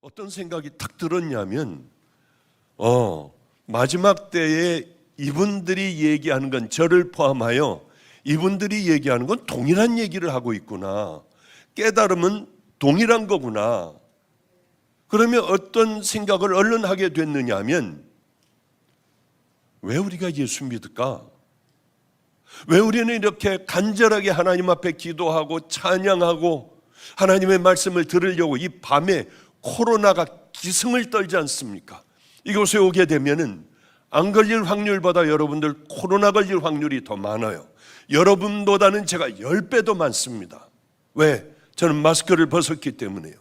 어떤 생각이 탁 들었냐면 마지막 때에 이분들이 얘기하는 건, 저를 포함하여 이분들이 얘기하는 건 동일한 얘기를 하고 있구나. 깨달음은 동일한 거구나. 그러면 어떤 생각을 얼른 하게 됐느냐 하면, 왜 우리가 예수 믿을까? 왜 우리는 이렇게 간절하게 하나님 앞에 기도하고 찬양하고 하나님의 말씀을 들으려고 이 밤에 코로나가 기승을 떨지 않습니까? 이곳에 오게 되면은 안 걸릴 확률보다 여러분들 코로나 걸릴 확률이 더 많아요. 여러분보다는 제가 10배도 많습니다. 왜? 저는 마스크를 벗었기 때문에요.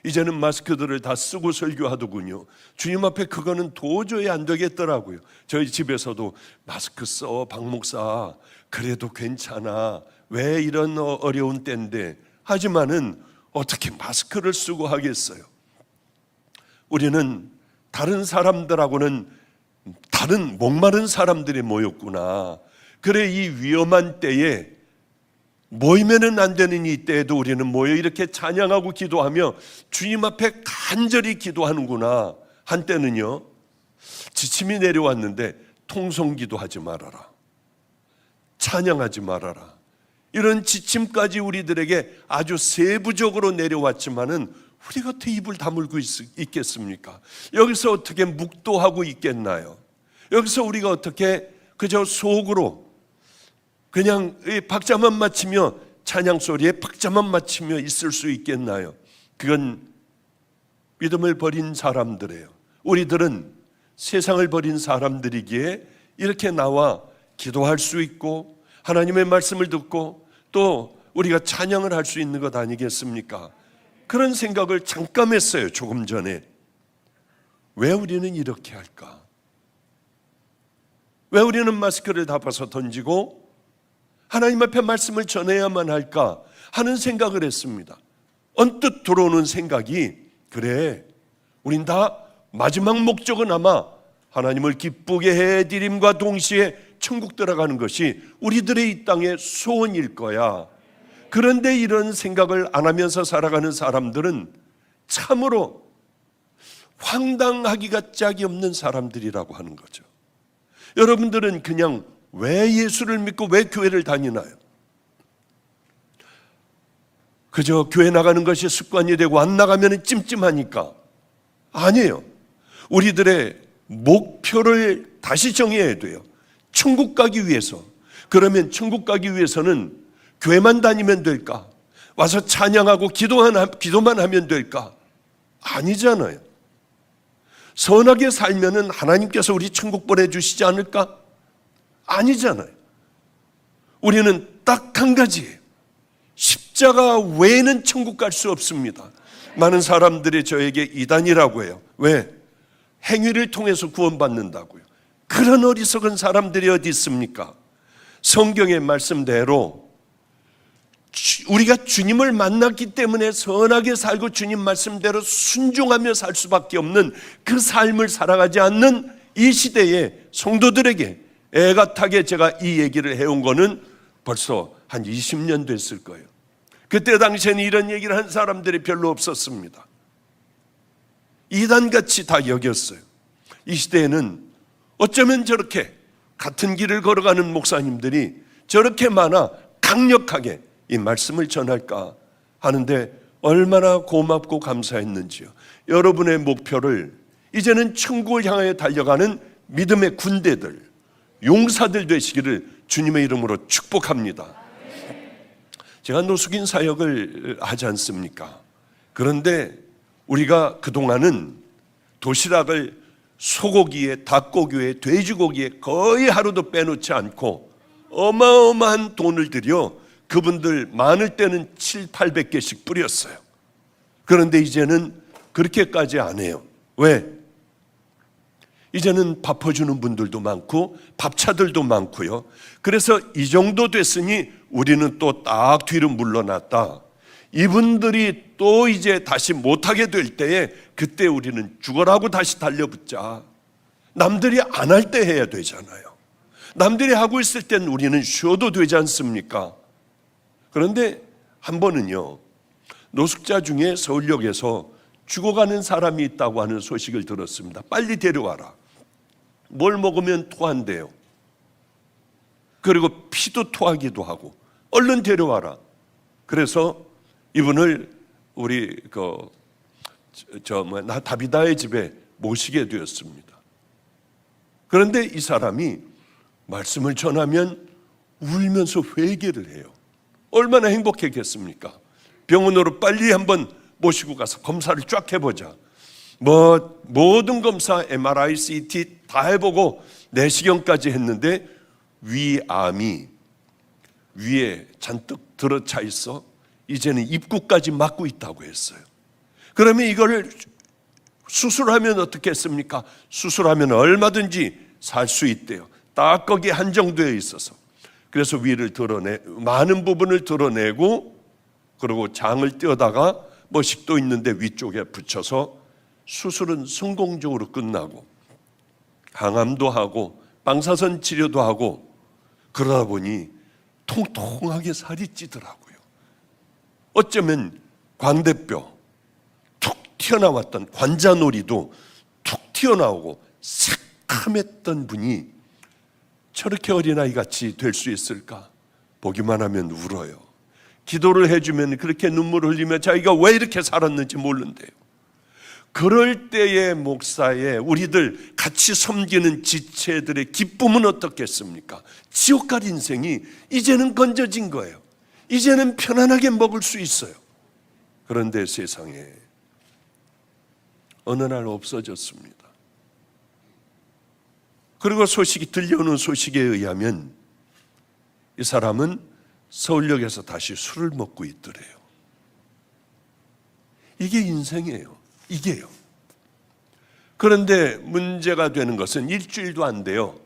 이제는 마스크들을 다 쓰고 설교하더군요. 주님 앞에 그거는 도저히 안 되겠더라고요. 저희 집에서도 마스크 써, 박 목사. 그래도 괜찮아. 왜 이런 어려운 때인데. 하지만은 어떻게 마스크를 쓰고 하겠어요? 우리는 다른 사람들하고는 다른 목마른 사람들이 모였구나. 그래, 이 위험한 때에 모이면은 안 되는 이 때에도 우리는 모여 이렇게 찬양하고 기도하며 주님 앞에 간절히 기도하는구나. 한때는요, 지침이 내려왔는데 통성기도 하지 말아라, 찬양하지 말아라, 이런 지침까지 우리들에게 아주 세부적으로 내려왔지만은 우리가 어떻게 입을 다물고 있겠습니까? 여기서 어떻게 묵도하고 있겠나요? 여기서 우리가 어떻게 그저 속으로 그냥 박자만 맞추며, 찬양 소리에 박자만 맞추며 있을 수 있겠나요? 그건 믿음을 버린 사람들이에요. 우리들은 세상을 버린 사람들이기에 이렇게 나와 기도할 수 있고 하나님의 말씀을 듣고 또 우리가 찬양을 할 수 있는 것 아니겠습니까? 그런 생각을 잠깐 했어요. 조금 전에. 왜 우리는 이렇게 할까? 왜 우리는 마스크를 다 벗어 던지고 하나님 앞에 말씀을 전해야만 할까 하는 생각을 했습니다. 언뜻 들어오는 생각이, 그래, 우린 다 마지막 목적은 아마 하나님을 기쁘게 해드림과 동시에 천국 들어가는 것이 우리들의 이 땅의 소원일 거야. 그런데 이런 생각을 안 하면서 살아가는 사람들은 참으로 황당하기가 짝이 없는 사람들이라고 하는 거죠. 여러분들은 그냥 왜 예수를 믿고 왜 교회를 다니나요? 그저 교회 나가는 것이 습관이 되고 안 나가면 찜찜하니까? 아니에요. 우리들의 목표를 다시 정해야 돼요. 천국 가기 위해서. 그러면 천국 가기 위해서는 교회만 다니면 될까? 와서 찬양하고 기도만 하면 될까? 아니잖아요. 선하게 살면은 하나님께서 우리 천국 보내주시지 않을까? 아니잖아요. 우리는 딱 한 가지예요. 십자가 외에는 천국 갈 수 없습니다. 많은 사람들이 저에게 이단이라고 해요. 왜? 행위를 통해서 구원받는다고요. 그런 어리석은 사람들이 어디 있습니까? 성경의 말씀대로 우리가 주님을 만났기 때문에 선하게 살고 주님 말씀대로 순종하며 살 수밖에 없는 그 삶을 살아가지 않는 이 시대의 성도들에게 애같하게 제가 이 얘기를 해온 거는 벌써 한 20년 됐을 거예요. 그때 당시에는 이런 얘기를 한 사람들이 별로 없었습니다. 이단같이 다 여겼어요. 이 시대에는 어쩌면 저렇게 같은 길을 걸어가는 목사님들이 저렇게 많아 강력하게 이 말씀을 전할까 하는데 얼마나 고맙고 감사했는지요. 여러분의 목표를 이제는 천국을 향하여 달려가는 믿음의 군대들, 용사들 되시기를 주님의 이름으로 축복합니다. 제가 노숙인 사역을 하지 않습니까? 그런데 우리가 그동안은 도시락을 소고기에, 닭고기에, 돼지고기에 거의 하루도 빼놓지 않고 어마어마한 돈을 들여 그분들 많을 때는 700~800개씩 뿌렸어요. 그런데 이제는 그렇게까지 안 해요. 왜? 이제는 밥 퍼주는 분들도 많고 밥차들도 많고요. 그래서 이 정도 됐으니 우리는 또 딱 뒤로 물러났다. 이분들이 또 이제 다시 못하게 될 때에 그때 우리는 죽어라고 다시 달려붙자. 남들이 안 할 때 해야 되잖아요. 남들이 하고 있을 땐 우리는 쉬어도 되지 않습니까? 그런데 한 번은요, 노숙자 중에 서울역에서 죽어가는 사람이 있다고 하는 소식을 들었습니다. 빨리 데려와라. 뭘 먹으면 토한대요. 그리고 피도 토하기도 하고 얼른 데려와라. 그래서 이분을 우리 다비다의 집에 모시게 되었습니다. 그런데 이 사람이 말씀을 전하면 울면서 회개를 해요. 얼마나 행복했겠습니까? 병원으로 빨리 한번 모시고 가서 검사를 쫙 해보자. 모든 검사, MRI, CT 다 해보고 내시경까지 했는데 위암이 위에 잔뜩 들어차 있어 이제는 입구까지 막고 있다고 했어요. 그러면 이걸 수술하면 어떻겠습니까? 수술하면 얼마든지 살 수 있대요. 딱 거기에 한정되어 있어서. 그래서 위를 많은 부분을 드러내고 그리고 장을 떼어다가 식도 있는데 위쪽에 붙여서 수술은 성공적으로 끝나고 항암도 하고 방사선 치료도 하고 그러다 보니 통통하게 살이 찌더라고요. 어쩌면 광대뼈 툭 튀어나왔던 관자놀이도 툭 튀어나오고 새카맸던 분이 저렇게 어린아이같이 될 수 있을까? 보기만 하면 울어요. 기도를 해주면 그렇게 눈물을 흘리며 자기가 왜 이렇게 살았는지 모른대요. 그럴 때의 목사의 우리들 같이 섬기는 지체들의 기쁨은 어떻겠습니까? 지옥갈 인생이 이제는 건져진 거예요. 이제는 편안하게 먹을 수 있어요. 그런데 세상에 어느 날 없어졌습니다. 그리고 들려오는 소식에 의하면 이 사람은 서울역에서 다시 술을 먹고 있더래요. 이게 인생이에요. 이게요. 그런데 문제가 되는 것은 일주일도 안 돼요.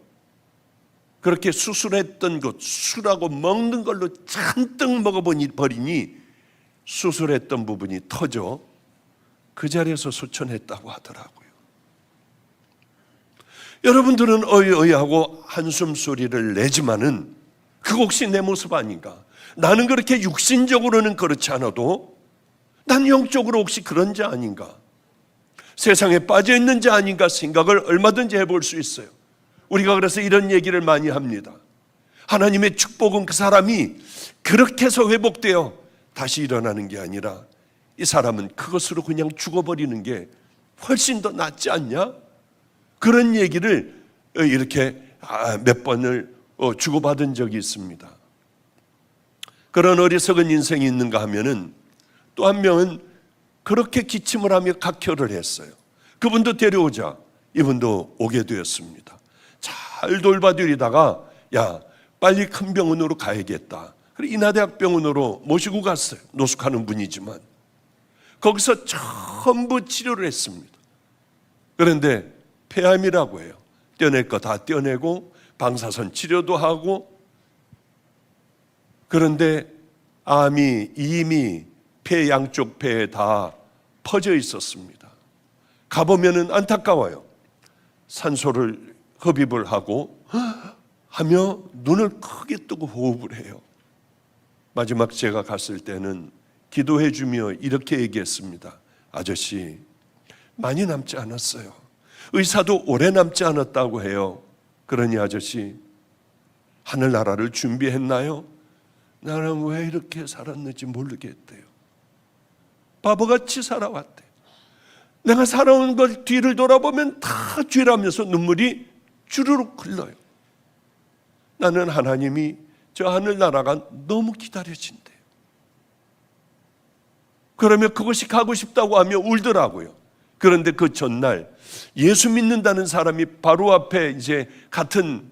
그렇게 수술했던 것, 술하고 먹는 걸로 잔뜩 먹어버리니 수술했던 부분이 터져 그 자리에서 소천했다고 하더라고요. 여러분들은 어이어이하고 한숨 소리를 내지만은 그거 혹시 내 모습 아닌가? 나는 그렇게 육신적으로는 그렇지 않아도 난 영적으로 혹시 그런 자 아닌가? 세상에 빠져 있는 자 아닌가 생각을 얼마든지 해볼 수 있어요. 우리가 그래서 이런 얘기를 많이 합니다. 하나님의 축복은 그 사람이 그렇게 해서 회복되어 다시 일어나는 게 아니라 이 사람은 그것으로 그냥 죽어버리는 게 훨씬 더 낫지 않냐? 그런 얘기를 이렇게 몇 번을 주고받은 적이 있습니다. 그런 어리석은 인생이 있는가 하면은 또 한 명은 그렇게 기침을 하며 각혈을 했어요. 그분도 데려오자 이분도 오게 되었습니다. 잘 돌봐드리다가 야 빨리 큰 병원으로 가야겠다. 그래서 인하대학병원으로 모시고 갔어요. 노숙하는 분이지만 거기서 전부 치료를 했습니다. 그런데 폐암이라고 해요. 떼어낼 거 다 떼어내고 방사선 치료도 하고 그런데 암이 이미 폐 양쪽 폐에 다 퍼져 있었습니다. 가보면은 안타까워요. 산소를 흡입을 하고 하며 눈을 크게 뜨고 호흡을 해요. 마지막 제가 갔을 때는 기도해 주며 이렇게 얘기했습니다. 아저씨 많이 남지 않았어요. 의사도 오래 남지 않았다고 해요. 그러니 아저씨 하늘나라를 준비했나요? 나는 왜 이렇게 살았는지 모르겠대요. 바보같이 살아왔대. 내가 살아온 걸 뒤를 돌아보면 다 죄라면서 눈물이 주르륵 흘러요. 나는 하나님이 저 하늘나라가 너무 기다려진대요. 그러면 그것이 가고 싶다고 하며 울더라고요. 그런데 그 전날 예수 믿는다는 사람이 바로 앞에 이제 같은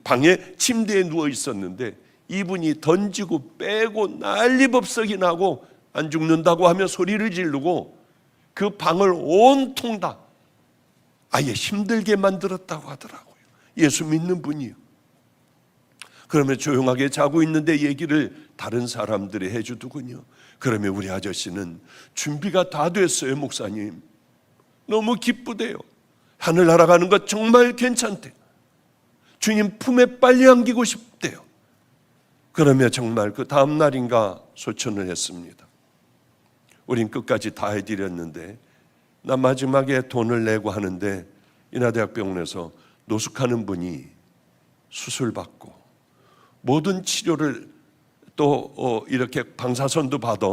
방에 침대에 누워 있었는데 이분이 던지고 빼고 난리법석이 나고 안 죽는다고 하며 소리를 지르고 그 방을 온통 다 아예 힘들게 만들었다고 하더라고요. 예수 믿는 분이요. 그러면 조용하게 자고 있는데 얘기를 다른 사람들이 해주더군요. 그러면 우리 아저씨는 준비가 다 됐어요. 목사님 너무 기쁘대요. 하늘 날아가는 것 정말 괜찮대요. 주님 품에 빨리 안기고 싶대요. 그러면 정말 그 다음 날인가 소천을 했습니다. 우린 끝까지 다 해드렸는데 나 마지막에 돈을 내고 하는데 인하대학병원에서 노숙하는 분이 수술받고 모든 치료를 또 이렇게 방사선도 받아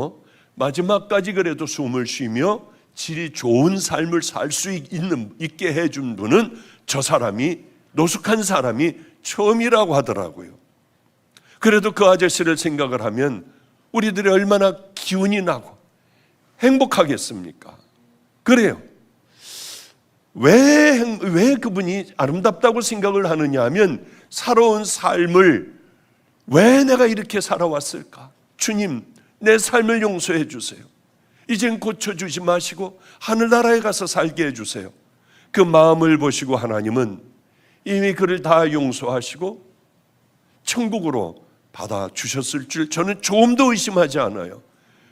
마지막까지 그래도 숨을 쉬며 질이 좋은 삶을 살 수 있게 해준 분은 저 사람이, 노숙한 사람이 처음이라고 하더라고요. 그래도 그 아저씨를 생각을 하면 우리들이 얼마나 기운이 나고 행복하겠습니까? 그래요. 왜 그분이 아름답다고 생각을 하느냐 하면 살아온 삶을 왜 내가 이렇게 살아왔을까? 주님, 내 삶을 용서해 주세요. 이젠 고쳐주지 마시고 하늘나라에 가서 살게 해주세요. 그 마음을 보시고 하나님은 이미 그를 다 용서하시고 천국으로 받아주셨을 줄 저는 조금도 의심하지 않아요.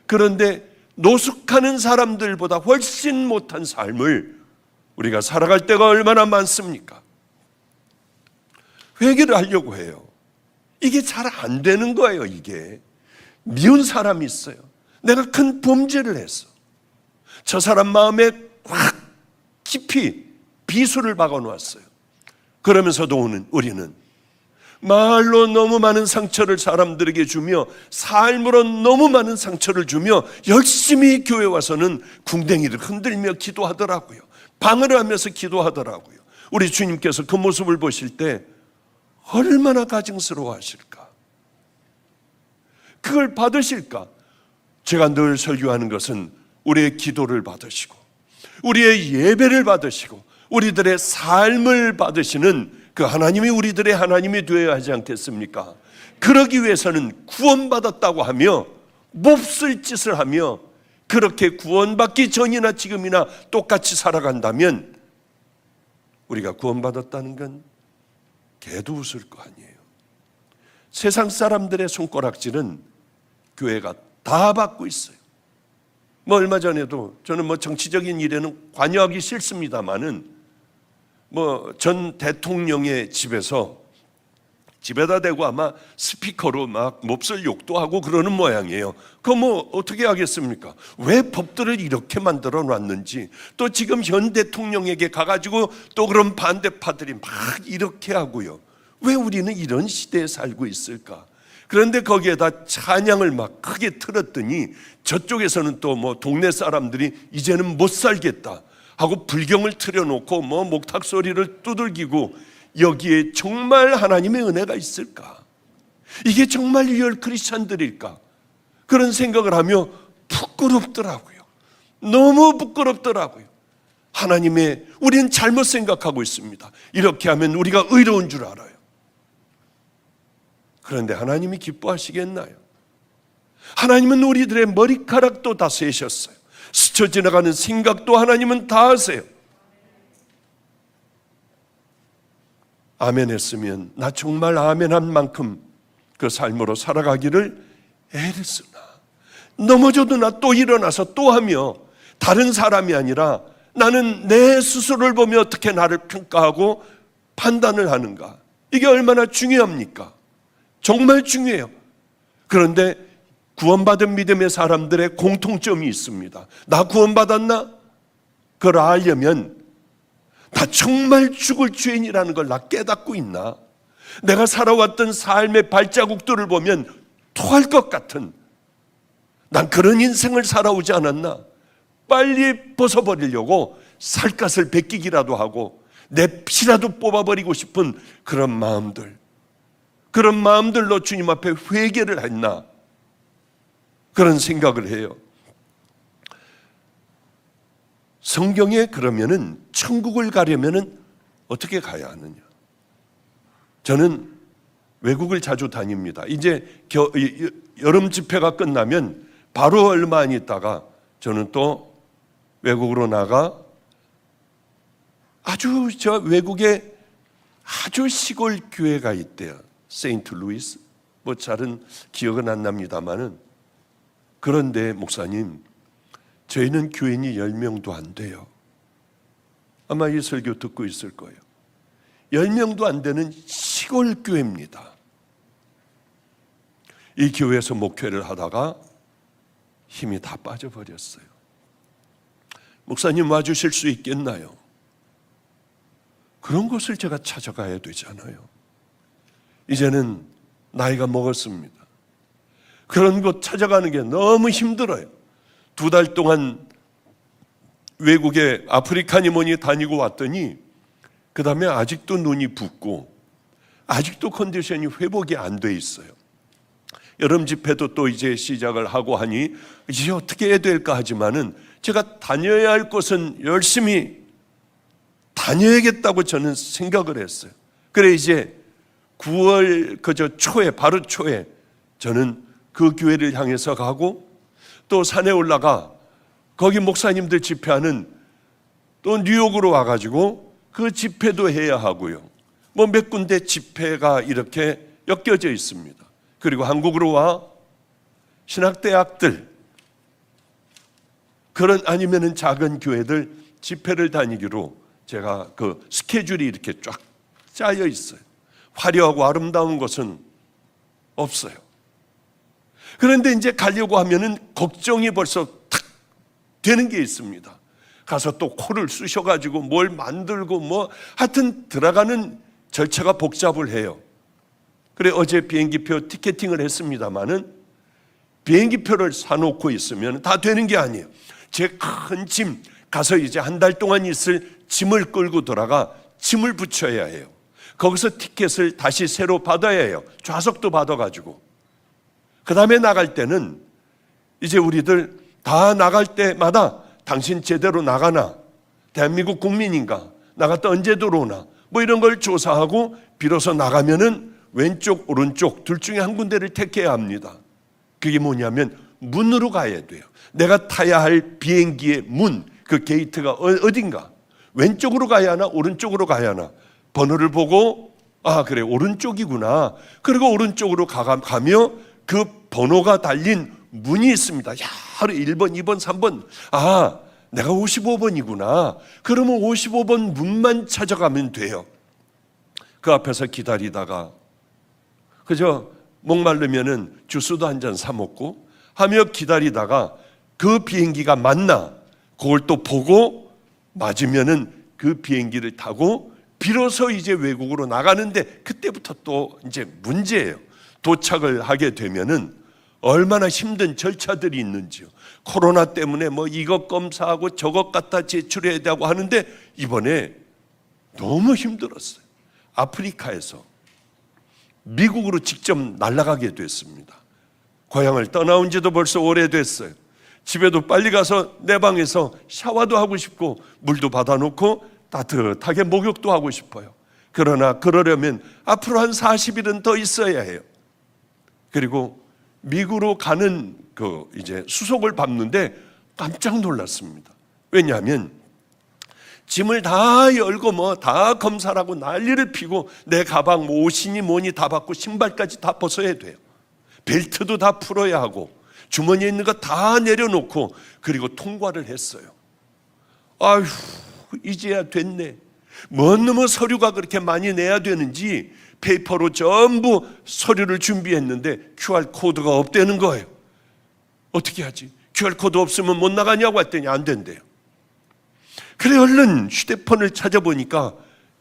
그런데 노숙하는 사람들보다 훨씬 못한 삶을 우리가 살아갈 때가 얼마나 많습니까? 회개를 하려고 해요. 이게 잘 안 되는 거예요. 이게 미운 사람이 있어요. 내가 큰 범죄를 했어. 저 사람 마음에 확 깊이 비수를 박아놓았어요. 그러면서도 우리는 말로 너무 많은 상처를 사람들에게 주며 삶으로 너무 많은 상처를 주며 열심히 교회 와서는 궁뎅이를 흔들며 기도하더라고요. 방언을 하면서 기도하더라고요. 우리 주님께서 그 모습을 보실 때 얼마나 가증스러워 하실까? 그걸 받으실까? 제가 늘 설교하는 것은 우리의 기도를 받으시고 우리의 예배를 받으시고 우리들의 삶을 받으시는 그 하나님이 우리들의 하나님이 되어야 하지 않겠습니까? 그러기 위해서는 구원받았다고 하며 몹쓸 짓을 하며 그렇게 구원받기 전이나 지금이나 똑같이 살아간다면 우리가 구원받았다는 건 개도 웃을 거 아니에요. 세상 사람들의 손가락질은 교회가 다 받고 있어요. 얼마 전에도 저는 정치적인 일에는 관여하기 싫습니다만은 전 대통령의 집에다 대고 아마 스피커로 막 몹쓸 욕도 하고 그러는 모양이에요. 그거 어떻게 하겠습니까? 왜 법들을 이렇게 만들어 놨는지, 또 지금 현 대통령에게 가가지고 또 그런 반대파들이 막 이렇게 하고요. 왜 우리는 이런 시대에 살고 있을까? 그런데 거기에다 찬양을 막 크게 틀었더니 저쪽에서는 또 동네 사람들이 이제는 못 살겠다 하고 불경을 틀어놓고 목탁 소리를 두들기고, 여기에 정말 하나님의 은혜가 있을까? 이게 정말 리얼 크리스찬들일까? 그런 생각을 하며 부끄럽더라고요. 너무 부끄럽더라고요. 우리는 잘못 생각하고 있습니다. 이렇게 하면 우리가 의로운 줄 알아요. 그런데 하나님이 기뻐하시겠나요? 하나님은 우리들의 머리카락도 다 세셨어요. 스쳐 지나가는 생각도 하나님은 다 아세요. 아멘 했으면 나 정말 아멘한 만큼 그 삶으로 살아가기를 애를 쓰나, 넘어져도 나 또 일어나서 또 하며, 다른 사람이 아니라 나는 내 스스로를 보며 어떻게 나를 평가하고 판단을 하는가, 이게 얼마나 중요합니까? 정말 중요해요. 그런데 구원받은 믿음의 사람들의 공통점이 있습니다. 나 구원받았나? 그걸 알려면 나 정말 죽을 죄인이라는 걸 나 깨닫고 있나? 내가 살아왔던 삶의 발자국들을 보면 토할 것 같은, 난 그런 인생을 살아오지 않았나? 빨리 벗어버리려고 살갗을 벗기기라도 하고 내 피라도 뽑아버리고 싶은 그런 마음들로 주님 앞에 회개를 했나? 그런 생각을 해요. 성경에 그러면은 천국을 가려면은 어떻게 가야 하느냐? 저는 외국을 자주 다닙니다. 이제 여름 집회가 끝나면 바로 얼마 안 있다가 저는 또 외국으로 나가 외국에 아주 시골 교회가 있대요. 세인트 루이스, 잘은 기억은 안 납니다만은. 그런데 목사님, 저희는 교인이 10명도 안 돼요. 아마 이 설교 듣고 있을 거예요. 10명도 안 되는 시골 교회입니다. 이 교회에서 목회를 하다가 힘이 다 빠져버렸어요. 목사님 와주실 수 있겠나요? 그런 곳을 제가 찾아가야 되잖아요. 이제는 나이가 먹었습니다. 그런 곳 찾아가는 게 너무 힘들어요. 2달 동안 외국에 아프리카니 뭐니 다니고 왔더니 그 다음에 아직도 눈이 붓고 아직도 컨디션이 회복이 안 돼 있어요. 여름 집회도 또 이제 시작을 하고 하니 이제 어떻게 해야 될까 하지만은 제가 다녀야 할 곳은 열심히 다녀야겠다고 저는 생각을 했어요. 그래 이제 9월 초에 바로 초에 저는 그 교회를 향해서 가고 또 산에 올라가 거기 목사님들 집회하는 또 뉴욕으로 와가지고 그 집회도 해야 하고요. 뭐 몇 군데 집회가 이렇게 엮여져 있습니다. 그리고 한국으로 와 신학대학들 그런 아니면은 작은 교회들 집회를 다니기로 제가 그 스케줄이 이렇게 쫙 짜여 있어요. 화려하고 아름다운 것은 없어요. 그런데 이제 가려고 하면은 걱정이 벌써 탁 되는 게 있습니다. 가서 또 코를 쑤셔가지고 뭘 만들고 뭐 하여튼 들어가는 절차가 복잡을 해요. 그래 어제 비행기표 티켓팅을 했습니다마는 비행기표를 사놓고 있으면 다 되는 게 아니에요. 제 큰 짐 가서 이제 한 달 동안 있을 짐을 끌고 돌아가 짐을 붙여야 해요. 거기서 티켓을 다시 새로 받아야 해요. 좌석도 받아가지고. 그 다음에 나갈 때는 이제 우리들 다 나갈 때마다 당신 제대로 나가나? 대한민국 국민인가? 나갔다 언제 들어오나? 뭐 이런 걸 조사하고 비로소 나가면은 왼쪽, 오른쪽 둘 중에 한 군데를 택해야 합니다. 그게 뭐냐면 문으로 가야 돼요. 내가 타야 할 비행기의 문, 그 게이트가 어딘가? 왼쪽으로 가야 하나? 오른쪽으로 가야 하나? 번호를 보고 아 그래 오른쪽이구나. 그리고 오른쪽으로 가며 그 번호가 달린 문이 있습니다. 야, 하루 1번, 2번, 3번. 아, 내가 55번이구나. 그러면 55번 문만 찾아가면 돼요. 그 앞에서 기다리다가 그저 목마르면은 주스도 한 잔 사 먹고 하며 기다리다가 그 비행기가 맞나? 그걸 또 보고 맞으면은 그 비행기를 타고 비로소 이제 외국으로 나가는데 그때부터 또 이제 문제예요. 도착을 하게 되면은 얼마나 힘든 절차들이 있는지요. 코로나 때문에 뭐 이것 검사하고 저것 갖다 제출해야 되고 하는데 이번에 너무 힘들었어요. 아프리카에서 미국으로 직접 날아가게 됐습니다. 고향을 떠나온 지도 벌써 오래됐어요. 집에도 빨리 가서 내 방에서 샤워도 하고 싶고 물도 받아놓고 따뜻하게 목욕도 하고 싶어요. 그러나 그러려면 앞으로 한 40일은 더 있어야 해요. 그리고 미국으로 가는 그 이제 수속을 밟는데 깜짝 놀랐습니다. 왜냐하면 짐을 다 열고 뭐 다 검사를 하고 난리를 피고 내 가방 뭐 옷이니 뭐니 다 받고 신발까지 다 벗어야 돼요. 벨트도 다 풀어야 하고 주머니에 있는 거 다 내려놓고 그리고 통과를 했어요. 아휴 이제야 됐네. 뭔 놈의 서류가 그렇게 많이 내야 되는지 페이퍼로 전부 서류를 준비했는데 QR코드가 없다는 거예요. 어떻게 하지? QR코드 없으면 못 나가냐고 했더니 안 된대요. 그래 얼른 휴대폰을 찾아보니까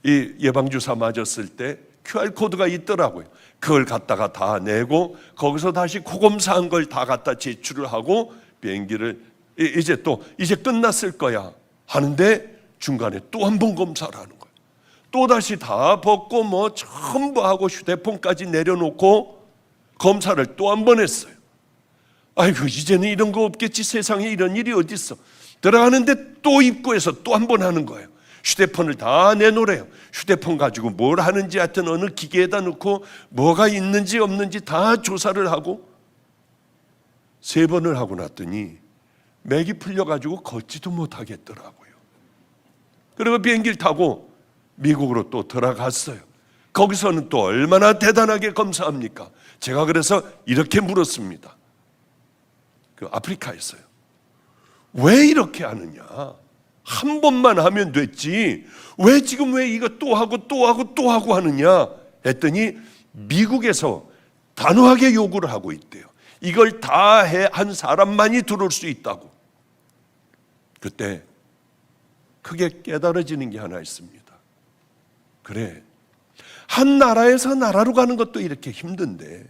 이 예방주사 맞았을 때 QR코드가 있더라고요. 그걸 갖다가 다 내고 거기서 다시 코검사한 걸 다 갖다 제출을 하고 비행기를 이제 끝났을 거야 하는데 중간에 또 한 번 검사를 하는 거예요. 또 다시 다 벗고 뭐 전부 하고 휴대폰까지 내려놓고 검사를 또 한 번 했어요. 아이고 이제는 이런 거 없겠지. 세상에 이런 일이 어디 있어. 들어가는데 또 입구에서 또 한 번 하는 거예요. 휴대폰을 다 내놓으래요. 휴대폰 가지고 뭘 하는지 하여튼 어느 기계에다 넣고 뭐가 있는지 없는지 다 조사를 하고 3번을 하고 났더니 맥이 풀려가지고 걷지도 못하겠더라고요. 그리고 비행기를 타고 미국으로 또 들어갔어요. 거기서는 또 얼마나 대단하게 검사합니까? 제가 그래서 이렇게 물었습니다. 그 아프리카에서요. 왜 이렇게 하느냐? 한 번만 하면 됐지. 왜 지금 왜 이거 또 하고 또 하고 또 하고 하느냐? 했더니 미국에서 단호하게 요구를 하고 있대요. 이걸 다 한 사람만이 들어올 수 있다고. 그때 크게 깨달아지는 게 하나 있습니다. 그래, 한 나라에서 나라로 가는 것도 이렇게 힘든데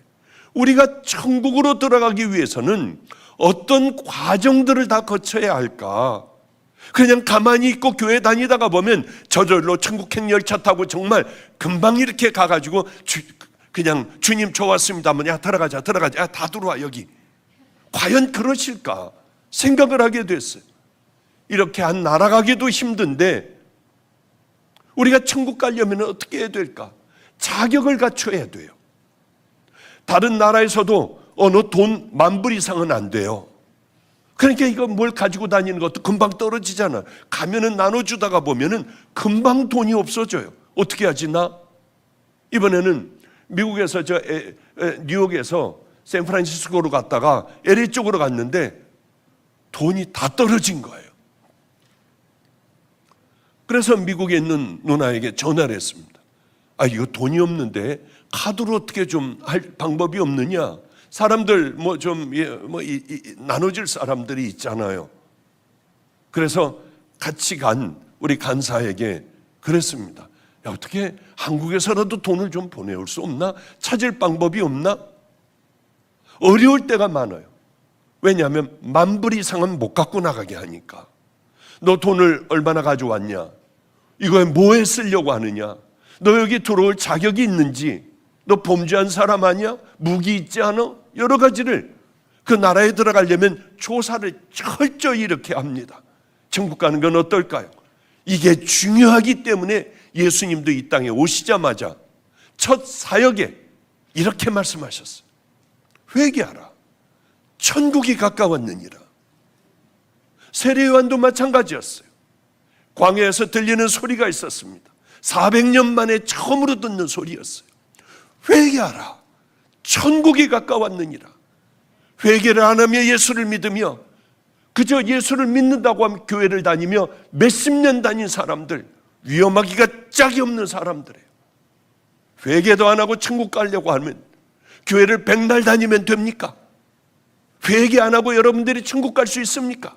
우리가 천국으로 들어가기 위해서는 어떤 과정들을 다 거쳐야 할까? 그냥 가만히 있고 교회 다니다가 보면 저절로 천국행 열차 타고 정말 금방 이렇게 가가지고 그냥 주님 좋았습니다 하면 야 들어가자 야 다 들어와 여기. 과연 그러실까 생각을 하게 됐어요. 이렇게 한 나라 가기도 힘든데 우리가 천국 가려면 어떻게 해야 될까? 자격을 갖춰야 돼요. 다른 나라에서도 어느 돈 10,000불 이상은 안 돼요. 그러니까 이거 뭘 가지고 다니는 것도 금방 떨어지잖아. 가면은 나눠주다가 보면은 금방 돈이 없어져요. 어떻게 하지 나? 이번에는 미국에서 뉴욕에서 샌프란시스코로 갔다가 LA 쪽으로 갔는데 돈이 다 떨어진 거예요. 그래서 미국에 있는 누나에게 전화를 했습니다. 아, 이거 돈이 없는데 카드로 어떻게 좀 할 방법이 없느냐? 사람들 나눠줄 사람들이 있잖아요. 그래서 같이 간 우리 간사에게 그랬습니다. 야, 어떻게 한국에서라도 돈을 좀 보내올 수 없나? 찾을 방법이 없나? 어려울 때가 많아요. 왜냐하면 10,000불 이상은 못 갖고 나가게 하니까. 너 돈을 얼마나 가져왔냐? 이거에 뭐에 쓰려고 하느냐? 너 여기 들어올 자격이 있는지? 너 범죄한 사람 아니야? 무기 있지 않아? 여러 가지를 그 나라에 들어가려면 조사를 철저히 이렇게 합니다. 천국 가는 건 어떨까요? 이게 중요하기 때문에 예수님도 이 땅에 오시자마자 첫 사역에 이렇게 말씀하셨어요. 회개하라. 천국이 가까웠느니라. 세례요한도 마찬가지였어요. 광야에서 들리는 소리가 있었습니다. 400년 만에 처음으로 듣는 소리였어요. 회개하라. 천국이 가까웠느니라. 회개를 안 하며 예수를 믿으며 그저 예수를 믿는다고 하면 교회를 다니며 몇십 년 다닌 사람들, 위험하기가 짝이 없는 사람들이에요. 회개도 안 하고 천국 가려고 하면 교회를 100날 다니면 됩니까? 회개 안 하고 여러분들이 천국 갈 수 있습니까?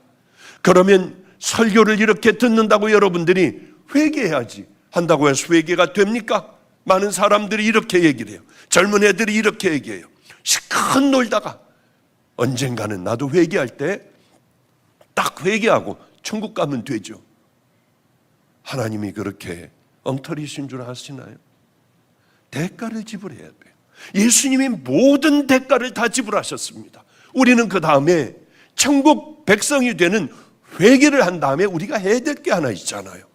그러면 설교를 이렇게 듣는다고 여러분들이 회개해야지 한다고 해서 회개가 됩니까? 많은 사람들이 이렇게 얘기를 해요. 젊은 애들이 이렇게 얘기해요. 실컷 놀다가 언젠가는 나도 회개할 때 딱 회개하고 천국 가면 되죠. 하나님이 그렇게 엉터리신 줄 아시나요? 대가를 지불해야 돼요. 예수님이 모든 대가를 다 지불하셨습니다. 우리는 그 다음에 천국 백성이 되는 회개를 한 다음에 우리가 해야 될 게 하나 있잖아요.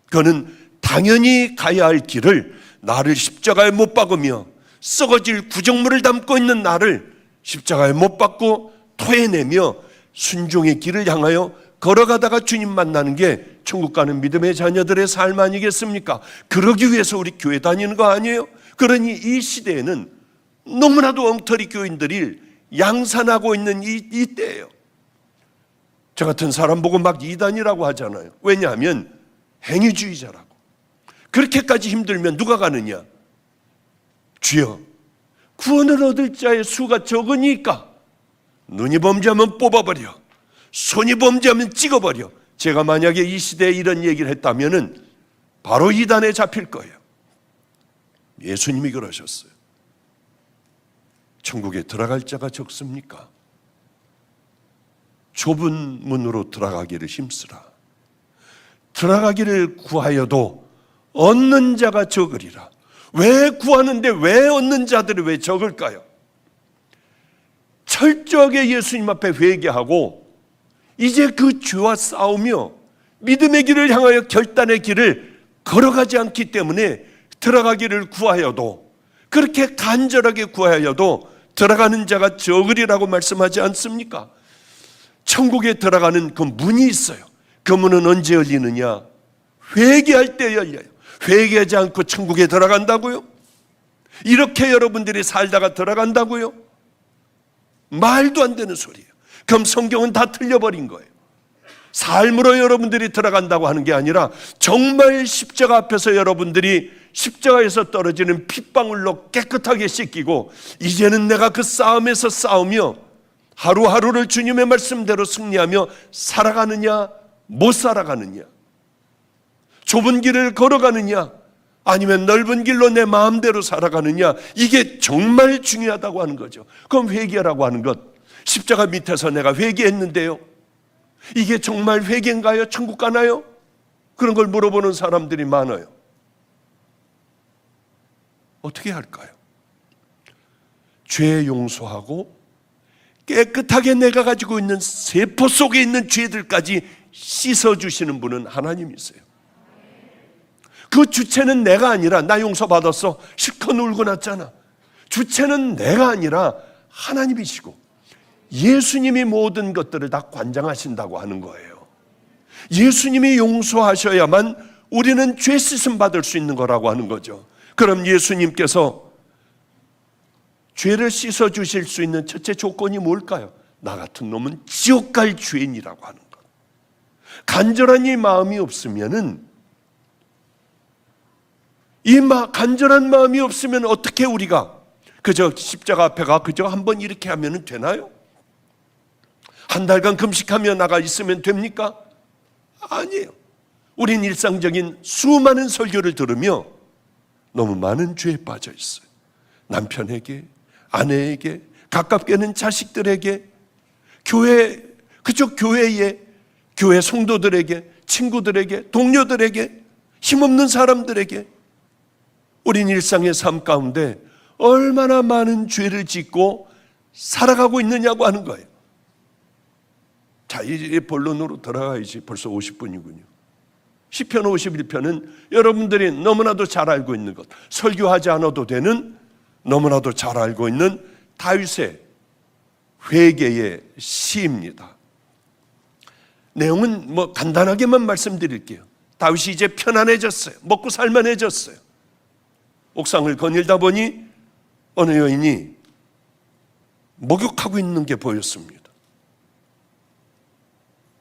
그거는 당연히 가야 할 길을 나를 십자가에 못 박으며 썩어질 구정물을 담고 있는 나를 십자가에 못 박고 토해내며 순종의 길을 향하여 걸어가다가 주님 만나는 게 천국 가는 믿음의 자녀들의 삶 아니겠습니까? 그러기 위해서 우리 교회 다니는 거 아니에요? 그러니 이 시대에는 너무나도 엉터리 교인들이 양산하고 있는 이 때예요. 저 같은 사람 보고 막 이단이라고 하잖아요. 왜냐하면 행위주의자라고. 그렇게까지 힘들면 누가 가느냐? 주여, 구원을 얻을 자의 수가 적으니까 눈이 범죄하면 뽑아버려, 손이 범죄하면 찍어버려. 제가 만약에 이 시대에 이런 얘기를 했다면 바로 이단에 잡힐 거예요. 예수님이 그러셨어요. 천국에 들어갈 자가 적습니까? 좁은 문으로 들어가기를 힘쓰라. 들어가기를 구하여도 얻는 자가 적으리라. 왜 구하는데 왜 얻는 자들이 왜 적을까요? 철저하게 예수님 앞에 회개하고 이제 그 죄와 싸우며 믿음의 길을 향하여 결단의 길을 걸어가지 않기 때문에 들어가기를 구하여도, 그렇게 간절하게 구하여도 들어가는 자가 적으리라고 말씀하지 않습니까? 천국에 들어가는 그 문이 있어요. 그 문은 언제 열리느냐? 회개할 때 열려요. 회개하지 않고 천국에 들어간다고요? 이렇게 여러분들이 살다가 들어간다고요? 말도 안 되는 소리예요. 그럼 성경은 다 틀려버린 거예요. 삶으로 여러분들이 들어간다고 하는 게 아니라 정말 십자가 앞에서 여러분들이 십자가에서 떨어지는 핏방울로 깨끗하게 씻기고 이제는 내가 그 싸움에서 싸우며 하루하루를 주님의 말씀대로 승리하며 살아가느냐 못 살아가느냐, 좁은 길을 걸어가느냐 아니면 넓은 길로 내 마음대로 살아가느냐, 이게 정말 중요하다고 하는 거죠. 그럼 회개라고 하는 것, 십자가 밑에서 내가 회개했는데요, 이게 정말 회개인가요? 천국 가나요? 그런 걸 물어보는 사람들이 많아요. 어떻게 할까요? 죄 용서하고 깨끗하게 내가 가지고 있는 세포 속에 있는 죄들까지 씻어주시는 분은 하나님이세요. 그 주체는 내가 아니라, 나 용서받았어, 실컷 울고 났잖아. 주체는 내가 아니라 하나님이시고 예수님이 모든 것들을 다 관장하신다고 하는 거예요. 예수님이 용서하셔야만 우리는 죄 씻음 받을 수 있는 거라고 하는 거죠. 그럼 예수님께서 죄를 씻어주실 수 있는 첫째 조건이 뭘까요? 나 같은 놈은 지옥 갈 죄인이라고 하는 것. 간절한 이 마음이 없으면은, 간절한 마음이 없으면 어떻게 우리가 그저 십자가 앞에 가 그저 한번 이렇게 하면 되나요? 한 달간 금식하며 나가 있으면 됩니까? 아니에요. 우린 일상적인 수많은 설교를 들으며 너무 많은 죄에 빠져 있어요. 남편에게, 아내에게, 가깝게는 자식들에게, 그쪽 교회에, 교회 성도들에게, 친구들에게, 동료들에게, 힘없는 사람들에게. 우린 일상의 삶 가운데 얼마나 많은 죄를 짓고 살아가고 있느냐고 하는 거예요. 자, 이제 본론으로 들어가야지. 벌써 50분이군요. 시편 51편은 여러분들이 너무나도 잘 알고 있는 것, 설교하지 않아도 되는, 너무나도 잘 알고 있는 다윗의 회개의 시입니다. 내용은 간단하게만 말씀드릴게요. 다윗이 이제 편안해졌어요. 먹고 살만해졌어요. 옥상을 거닐다 보니 어느 여인이 목욕하고 있는 게 보였습니다.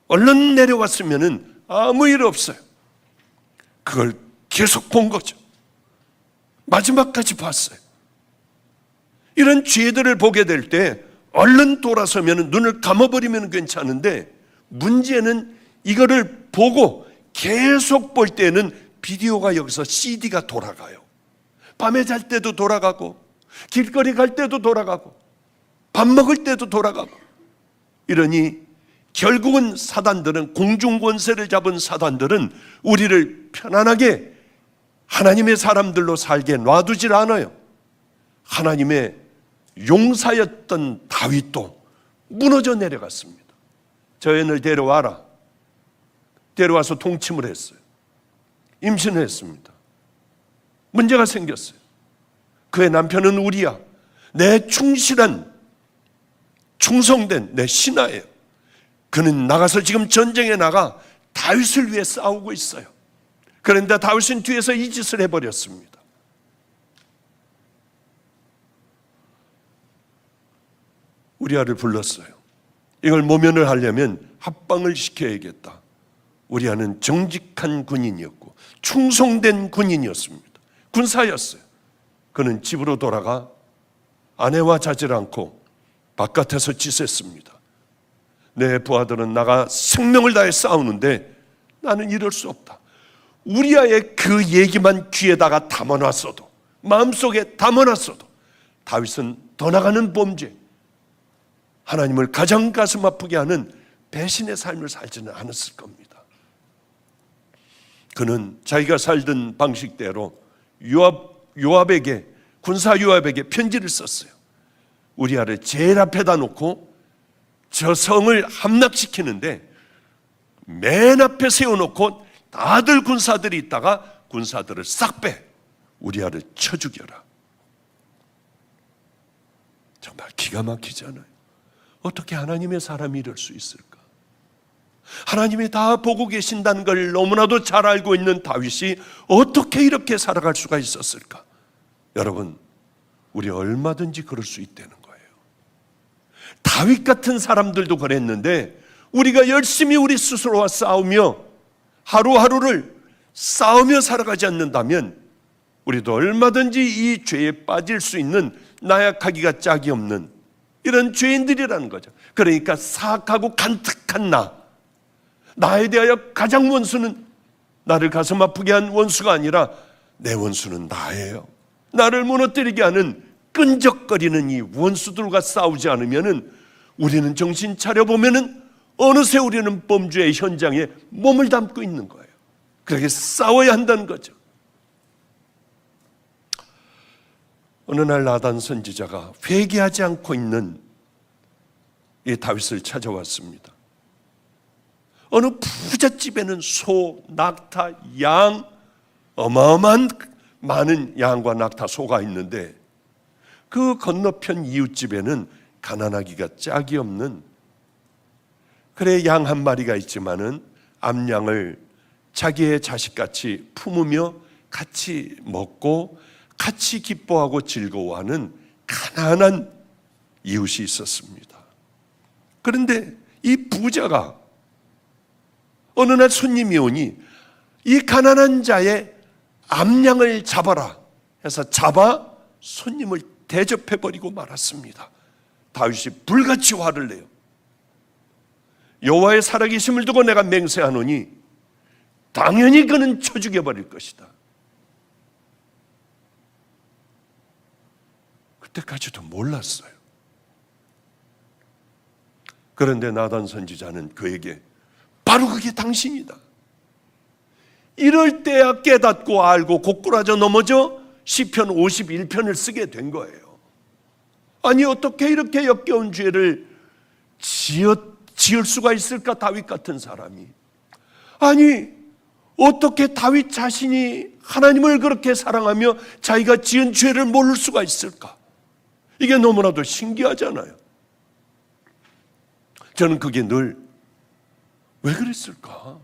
얼른 내려왔으면 아무 일 없어요. 그걸 계속 본 거죠. 마지막까지 봤어요. 이런 죄들을 보게 될 때 얼른 돌아서면, 눈을 감아버리면 괜찮은데, 문제는 이거를 보고 계속 볼 때는 비디오가 여기서 CD가 돌아가요. 밤에 잘 때도 돌아가고, 길거리 갈 때도 돌아가고, 밥 먹을 때도 돌아가고. 이러니 결국은 사단들은, 공중권세를 잡은 사단들은 우리를 편안하게 하나님의 사람들로 살게 놔두질 않아요. 하나님의 용사였던 다윗도 무너져 내려갔습니다. 저 여인을 데려와라. 데려와서 동침을 했어요. 임신을 했습니다. 문제가 생겼어요. 그의 남편은 우리야, 내 충실한, 충성된 내 신하예요. 그는 나가서 지금 전쟁에 나가 다윗을 위해 싸우고 있어요. 그런데 다윗은 뒤에서 이 짓을 해버렸습니다. 우리아를 불렀어요. 이걸 모면을 하려면 합방을 시켜야겠다. 우리아는 정직한 군인이었고 충성된 군인이었습니다. 군사였어요. 그는 집으로 돌아가 아내와 자질 않고 바깥에서 지냈습니다. 내 부하들은 나가 생명을 다해 싸우는데 나는 이럴 수 없다. 우리아의 그 얘기만 귀에다가 담아놨어도, 마음속에 담아놨어도 다윗은 더 나가는 범죄, 하나님을 가장 가슴 아프게 하는 배신의 삶을 살지는 않았을 겁니다. 그는 자기가 살던 방식대로 요압에게, 군사 요압에게 편지를 썼어요. 우리아를 제일 앞에다 놓고 저 성을 함락시키는데 맨 앞에 세워놓고 다들 군사들이 있다가 군사들을 싹 빼, 우리아를 쳐 죽여라. 정말 기가 막히잖아요. 어떻게 하나님의 사람이 이럴 수 있을까? 하나님이 다 보고 계신다는 걸 너무나도 잘 알고 있는 다윗이 어떻게 이렇게 살아갈 수가 있었을까? 여러분, 우리 얼마든지 그럴 수 있다는 거예요. 다윗 같은 사람들도 그랬는데 우리가 열심히 우리 스스로와 싸우며 하루하루를 싸우며 살아가지 않는다면 우리도 얼마든지 이 죄에 빠질 수 있는 나약하기가 짝이 없는 이런 죄인들이라는 거죠. 그러니까 사악하고 간특한 나에 대하여 가장 원수는, 나를 가슴 아프게 한 원수가 아니라 내 원수는 나예요. 나를 무너뜨리게 하는 끈적거리는 이 원수들과 싸우지 않으면 우리는 정신 차려보면 어느새 우리는 범죄의 현장에 몸을 담고 있는 거예요. 그렇게 싸워야 한다는 거죠. 어느 날 나단 선지자가 회개하지 않고 있는 이 다윗을 찾아왔습니다. 어느 부잣집에는 소, 낙타, 양, 어마어마한 많은 양과 낙타, 소가 있는데 그 건너편 이웃집에는 가난하기가 짝이 없는, 그래 양 한 마리가 있지만은 암양을 자기의 자식같이 품으며 같이 먹고 같이 기뻐하고 즐거워하는 가난한 이웃이 있었습니다. 그런데 이 부자가 어느 날 손님이 오니 이 가난한 자의 암양을 잡아라 해서 잡아 손님을 대접해버리고 말았습니다. 다윗이 불같이 화를 내요. 여호와의 살아계심을 두고 내가 맹세하노니 당연히 그는 쳐 죽여버릴 것이다. 그때까지도 몰랐어요. 그런데 나단 선지자는 그에게 바로 그게 당신이다, 이럴 때야 깨닫고 알고 고꾸라져 넘어져 시편 51편을 쓰게 된 거예요. 아니 어떻게 이렇게 역겨운 죄를 지을 수가 있을까, 다윗 같은 사람이. 아니 어떻게 다윗 자신이 하나님을 그렇게 사랑하며 자기가 지은 죄를 모를 수가 있을까? 이게 너무나도 신기하잖아요. 저는 그게 늘 왜 그랬을까?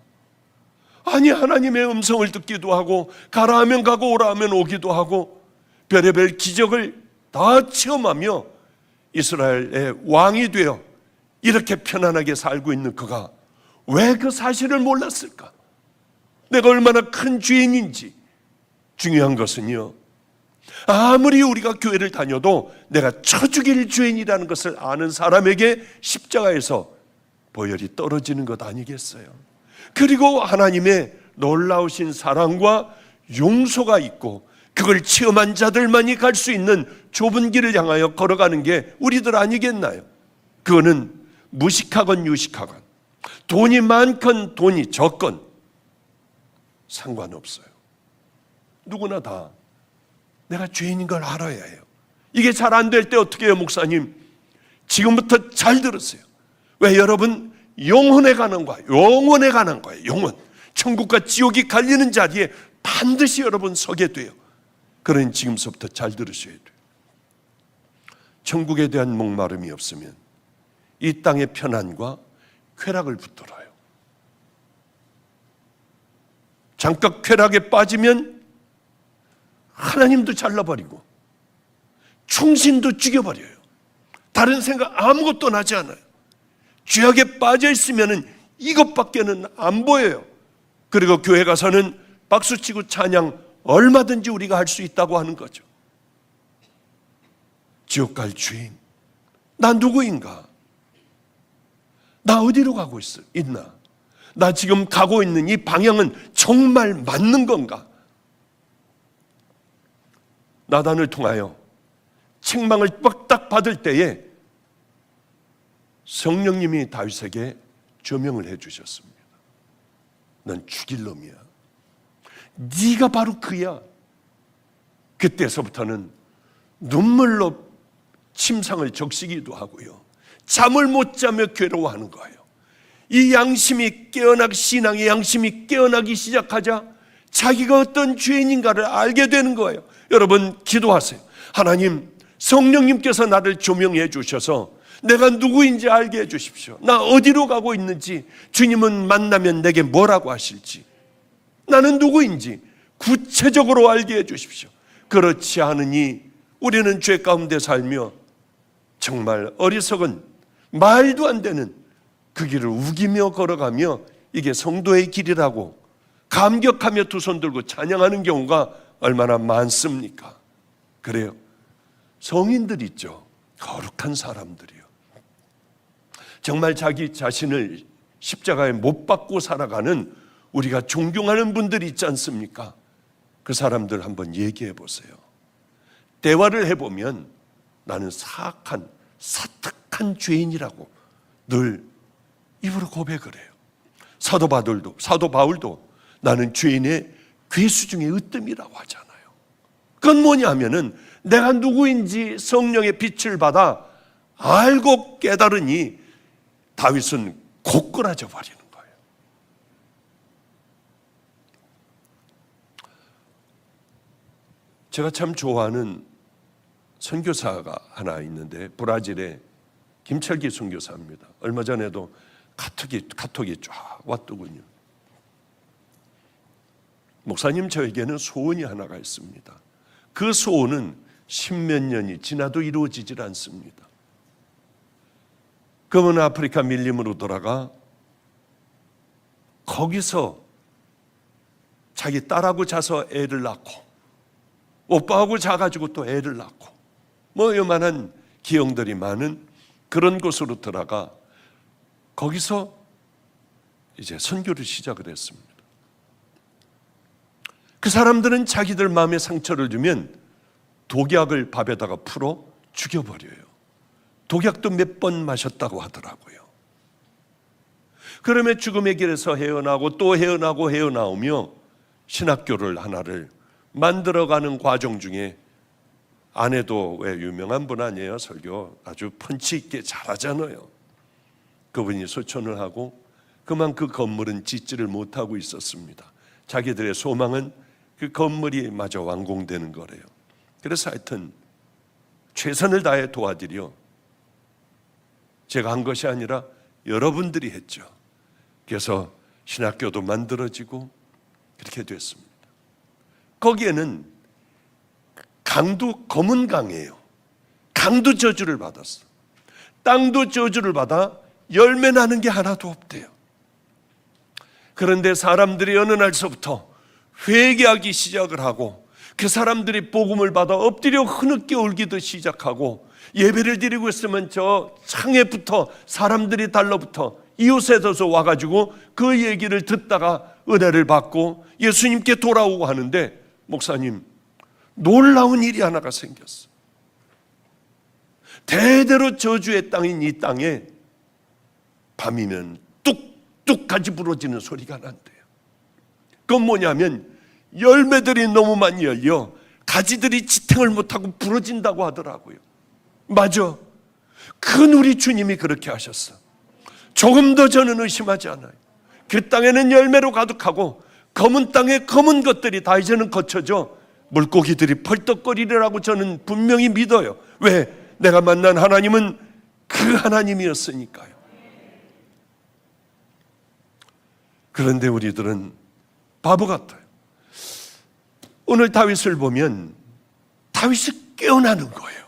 아니 하나님의 음성을 듣기도 하고 가라 하면 가고 오라 하면 오기도 하고 별의별 기적을 다 체험하며 이스라엘의 왕이 되어 이렇게 편안하게 살고 있는 그가 왜 그 사실을 몰랐을까? 내가 얼마나 큰 죄인인지. 중요한 것은요, 아무리 우리가 교회를 다녀도 내가 쳐 죽일 죄인이라는 것을 아는 사람에게 십자가에서 보혈이 떨어지는 것 아니겠어요? 그리고 하나님의 놀라우신 사랑과 용서가 있고 그걸 체험한 자들만이 갈 수 있는 좁은 길을 향하여 걸어가는 게 우리들 아니겠나요? 그거는 무식하건 유식하건, 돈이 많건 돈이 적건 상관없어요. 누구나 다 내가 죄인인 걸 알아야 해요. 이게 잘 안 될 때 어떻게 해요, 목사님? 지금부터 잘 들으세요. 왜? 여러분 영혼에 가는 거예요. 영원에 가는 거예요. 영원. 천국과 지옥이 갈리는 자리에 반드시 여러분 서게 돼요. 그러니 지금서부터 잘 들으셔야 돼요. 천국에 대한 목마름이 없으면 이 땅의 편안과 쾌락을 붙들어요. 잠깐 쾌락에 빠지면 하나님도 잘라버리고 충신도 죽여버려요. 다른 생각 아무것도 나지 않아요. 죄악에 빠져 있으면 이것밖에는 안 보여요. 그리고 교회 가서는 박수치고 찬양 얼마든지 우리가 할 수 있다고 하는 거죠. 지옥 갈 죄인, 나 누구인가? 나 어디로 가고 있나? 나 지금 가고 있는 이 방향은 정말 맞는 건가? 나단을 통하여 책망을 빡딱 받을 때에 성령님이 다윗에게 조명을 해주셨습니다. 넌 죽일 놈이야. 네가 바로 그야. 그때서부터는 눈물로 침상을 적시기도 하고요, 잠을 못 자며 괴로워하는 거예요. 이 양심이 깨어나기, 신앙의 양심이 깨어나기 시작하자 자기가 어떤 죄인인가를 알게 되는 거예요. 여러분 기도하세요. 하나님, 성령님께서 나를 조명해 주셔서 내가 누구인지 알게 해 주십시오. 나 어디로 가고 있는지, 주님은 만나면 내게 뭐라고 하실지, 나는 누구인지 구체적으로 알게 해 주십시오. 그렇지 않으니 우리는 죄 가운데 살며 정말 어리석은, 말도 안 되는 그 길을 우기며 걸어가며 이게 성도의 길이라고 감격하며 두 손 들고 찬양하는 경우가 얼마나 많습니까? 그래요. 성인들 있죠. 거룩한 사람들이요. 정말 자기 자신을 십자가에 못 박고 살아가는 우리가 존경하는 분들이 있지 않습니까? 그 사람들 한번 얘기해 보세요. 대화를 해보면 나는 사악한 사특한 죄인이라고 늘 입으로 고백을 해요. 사도 바울도 나는 죄인의 괴수 중에 으뜸이라고 하잖아요. 그건 뭐냐 하면은 내가 누구인지 성령의 빛을 받아 알고 깨달으니 다윗은 고꾸라져 버리는 거예요. 제가 참 좋아하는 선교사가 하나 있는데 브라질의 김철기 선교사입니다. 얼마 전에도 카톡이 쫙 왔더군요. 목사님, 저에게는 소원이 하나가 있습니다. 그 소원은 십몇 년이 지나도 이루어지질 않습니다. 그분 아프리카 밀림으로 돌아가 거기서 자기 딸하고 자서 애를 낳고 오빠하고 자가지고 또 애를 낳고 뭐 요만한 기형들이 많은 그런 곳으로 들어가 거기서 이제 선교를 시작을 했습니다. 그 사람들은 자기들 마음에 상처를 주면 독약을 밥에다가 풀어 죽여버려요. 독약도 몇 번 마셨다고 하더라고요. 그러면 죽음의 길에서 헤어나고 또 헤어나오며 신학교를 하나를 만들어가는 과정 중에 아내도 왜 유명한 분 아니에요? 설교 아주 펀치 있게 잘하잖아요. 그분이 소천을 하고 그만 그 건물은 짓지를 못하고 있었습니다. 자기들의 소망은 그 건물이 마저 완공되는 거래요. 그래서 하여튼 최선을 다해 도와드려 제가 한 것이 아니라 여러분들이 했죠. 그래서 신학교도 만들어지고 그렇게 됐습니다. 거기에는 강도 검은 강이에요. 강도 저주를 받았어. 땅도 저주를 받아 열매 나는 게 하나도 없대요. 그런데 사람들이 어느 날서부터 회개하기 시작을 하고 그 사람들이 복음을 받아 엎드려 흐느껴 울기도 시작하고 예배를 드리고 있으면 저 창에부터 사람들이 달라붙어 이웃에서 와가지고 그 얘기를 듣다가 은혜를 받고 예수님께 돌아오고 하는데 목사님, 놀라운 일이 하나가 생겼어. 대대로 저주의 땅인 이 땅에 밤이면 뚝뚝까지 부러지는 소리가 난대요. 그건 뭐냐면 열매들이 너무 많이 열려 가지들이 지탱을 못하고 부러진다고 하더라고요. 맞아. 큰 우리 주님이 그렇게 하셨어. 조금 더 저는 의심하지 않아요. 그 땅에는 열매로 가득하고 검은 땅에 검은 것들이 다 이제는 거쳐져 물고기들이 펄떡거리리라고 저는 분명히 믿어요. 왜? 내가 만난 하나님은 그 하나님이었으니까요. 그런데 우리들은 바보 같아요. 오늘 다윗을 보면 다윗이 깨어나는 거예요.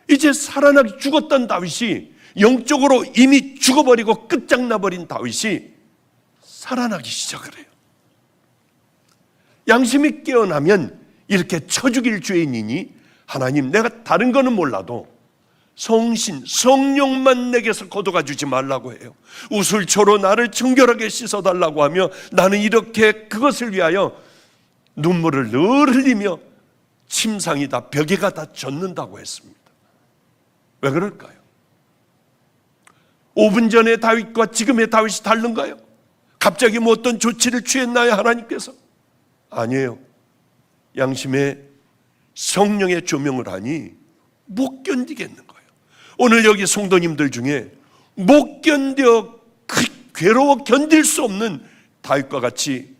이제 살아나기 죽었던 다윗이 영적으로 이미 죽어버리고 끝장나버린 다윗이 살아나기 시작을 해요. 양심이 깨어나면 이렇게 쳐 죽일 죄인이니 하나님, 내가 다른 거는 몰라도 성령만 내게서 걷어가 주지 말라고 해요. 우슬초로 나를 청결하게 씻어달라고 하며 나는 이렇게 그것을 위하여 눈물을 늘 흘리며 침상이 다 벽에가 다 젖는다고 했습니다. 왜 그럴까요? 5분 전의 다윗과 지금의 다윗이 다른가요? 갑자기 뭐 어떤 조치를 취했나요, 하나님께서? 아니에요. 양심에 성령의 조명을 하니 못 견디겠는 거예요. 오늘 여기 성도님들 중에 못 견뎌 괴로워 견딜 수 없는 다윗과 같이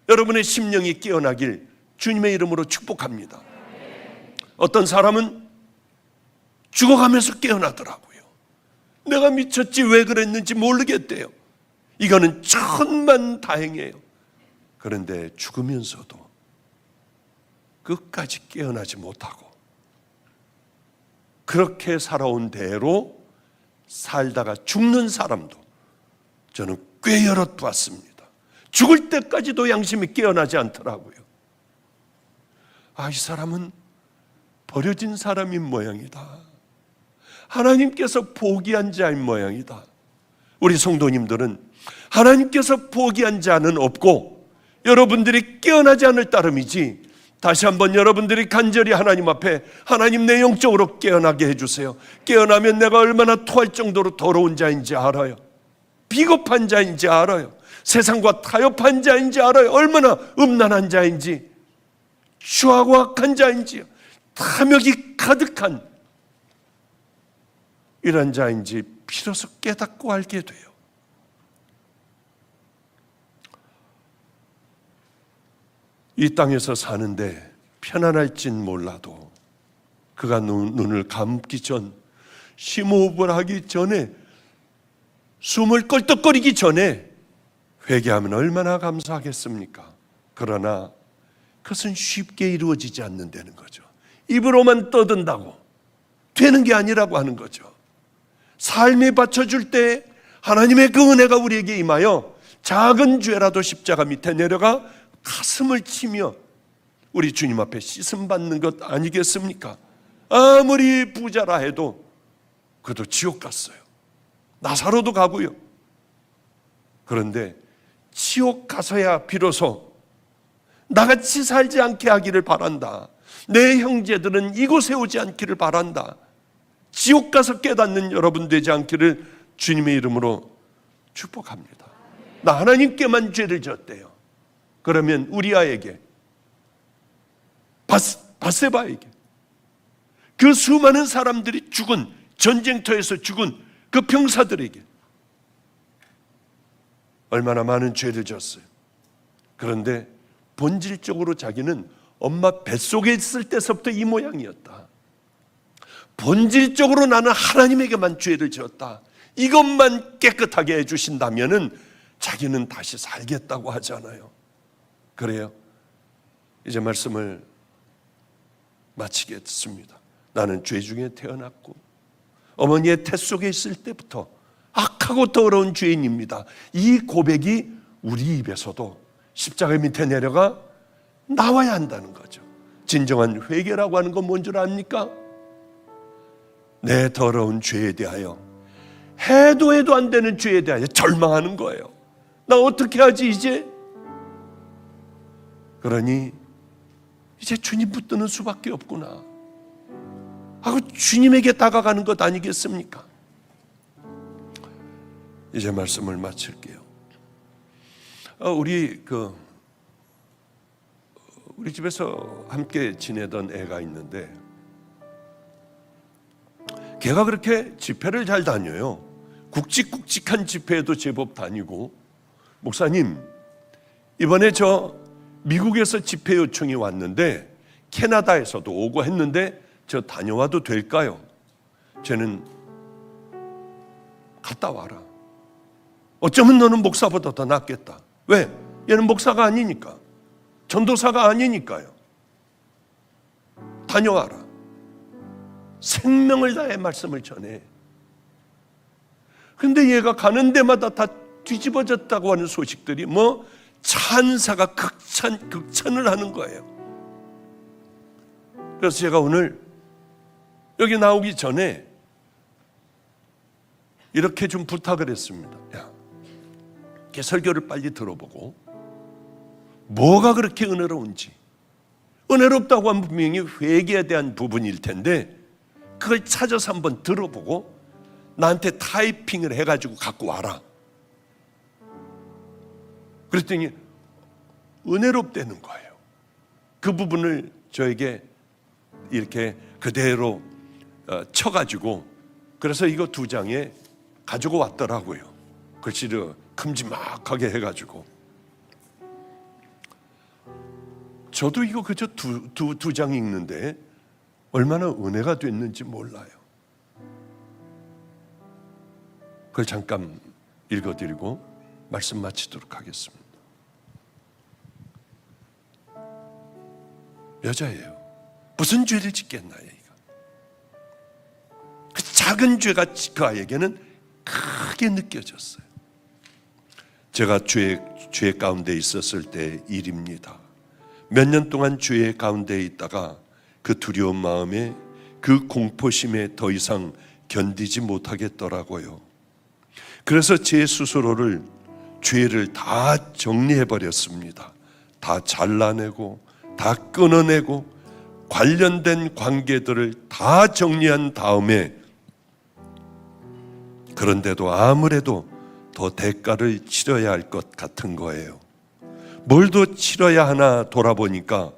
여러분의 심령이 깨어나길 주님의 이름으로 축복합니다. 어떤 사람은 죽어가면서 깨어나더라고요. 내가 미쳤지 왜 그랬는지 모르겠대요. 이거는 천만다행이에요. 그런데 죽으면서도 끝까지 깨어나지 못하고 그렇게 살아온 대로 살다가 죽는 사람도 저는 꽤 여러 봤습니다. 죽을 때까지도 양심이 깨어나지 않더라고요. 이 사람은 버려진 사람인 모양이다. 하나님께서 포기한 자인 모양이다. 우리 성도님들은 하나님께서 포기한 자는 없고 여러분들이 깨어나지 않을 따름이지, 다시 한번 여러분들이 간절히 하나님 앞에 하나님 내 영적으로 깨어나게 해주세요. 깨어나면 내가 얼마나 토할 정도로 더러운 자인지 알아요. 비겁한 자인지 알아요. 세상과 타협한 자인지 알아요. 얼마나 음란한 자인지, 추하고 악한 자인지, 탐욕이 가득한 이런 자인지 비로소 깨닫고 알게 돼요. 이 땅에서 사는데 편안할진 몰라도 그가 눈을 감기 전, 심호흡을 하기 전에, 숨을 껄떡거리기 전에 회개하면 얼마나 감사하겠습니까? 그러나 그것은 쉽게 이루어지지 않는다는 거죠. 입으로만 떠든다고 되는 게 아니라고 하는 거죠. 삶에 바쳐줄 때 하나님의 그 은혜가 우리에게 임하여 작은 죄라도 십자가 밑에 내려가 가슴을 치며 우리 주님 앞에 씻음 받는 것 아니겠습니까? 아무리 부자라 해도 그도 지옥 갔어요. 나사로도 가고요. 그런데 지옥 가서야 비로소 나같이 살지 않게 하기를 바란다. 내 형제들은 이곳에 오지 않기를 바란다. 지옥 가서 깨닫는 여러분 되지 않기를 주님의 이름으로 축복합니다. 나 하나님께만 죄를 졌대요. 그러면 우리아에게, 바세바에게, 그 수많은 사람들이 죽은, 전쟁터에서 죽은 그 병사들에게 얼마나 많은 죄를 졌어요. 그런데 본질적으로 자기는 엄마 뱃속에 있을 때서부터 이 모양이었다. 본질적으로 나는 하나님에게만 죄를 지었다. 이것만 깨끗하게 해주신다면은 자기는 다시 살겠다고 하잖아요. 그래요. 이제 말씀을 마치겠습니다. 나는 죄 중에 태어났고 어머니의 태 속에 있을 때부터 악하고 더러운 죄인입니다. 이 고백이 우리 입에서도 십자가 밑에 내려가 나와야 한다는 거죠. 진정한 회개라고 하는 건 뭔 줄 압니까? 내 더러운 죄에 대하여, 해도 해도 안 되는 죄에 대하여 절망하는 거예요. 나 어떻게 하지 이제? 그러니 이제 주님 붙드는 수밖에 없구나 하고 주님에게 다가가는 것 아니겠습니까? 이제 말씀을 마칠게요. 우리 집에서 함께 지내던 애가 있는데 걔가 그렇게 집회를 잘 다녀요. 굵직굵직한 집회에도 제법 다니고, 목사님 이번에 저 미국에서 집회 요청이 왔는데 캐나다에서도 오고 했는데 저 다녀와도 될까요? 쟤는 갔다 와라. 어쩌면 너는 목사보다 더 낫겠다. 왜? 얘는 목사가 아니니까, 전도사가 아니니까요. 다녀와라. 생명을 다해 말씀을 전해. 근데 얘가 가는 데마다 다 뒤집어졌다고 하는 소식들이 찬사가 극찬을 하는 거예요. 그래서 제가 오늘 여기 나오기 전에 이렇게 좀 부탁을 했습니다. 걔 설교를 빨리 들어보고 뭐가 그렇게 은혜로운지, 은혜롭다고 하면 분명히 회개에 대한 부분일 텐데 그걸 찾아서 한번 들어보고 나한테 타이핑을 해가지고 갖고 와라. 그랬더니 은혜롭다는 거예요. 그 부분을 저에게 이렇게 그대로 쳐가지고, 그래서 이거 2장에 가지고 왔더라고요. 글씨를 큼지막하게 해가지고. 저도 이거 그저 두 장 읽는데 얼마나 은혜가 됐는지 몰라요. 그걸 잠깐 읽어드리고 말씀 마치도록 하겠습니다. 여자예요. 무슨 죄를 짓겠나요? 그 작은 죄가 그 아이에게는 크게 느껴졌어요. 제가 죄 가운데 있었을 때 일입니다. 몇 년 동안 죄 가운데 있다가 그 두려운 마음에, 그 공포심에 더 이상 견디지 못하겠더라고요. 그래서 제 스스로를, 죄를 다 정리해버렸습니다. 다 잘라내고 다 끊어내고 관련된 관계들을 다 정리한 다음에, 그런데도 아무래도 더 대가를 치러야 할 것 같은 거예요. 뭘 더 치러야 하나 돌아보니까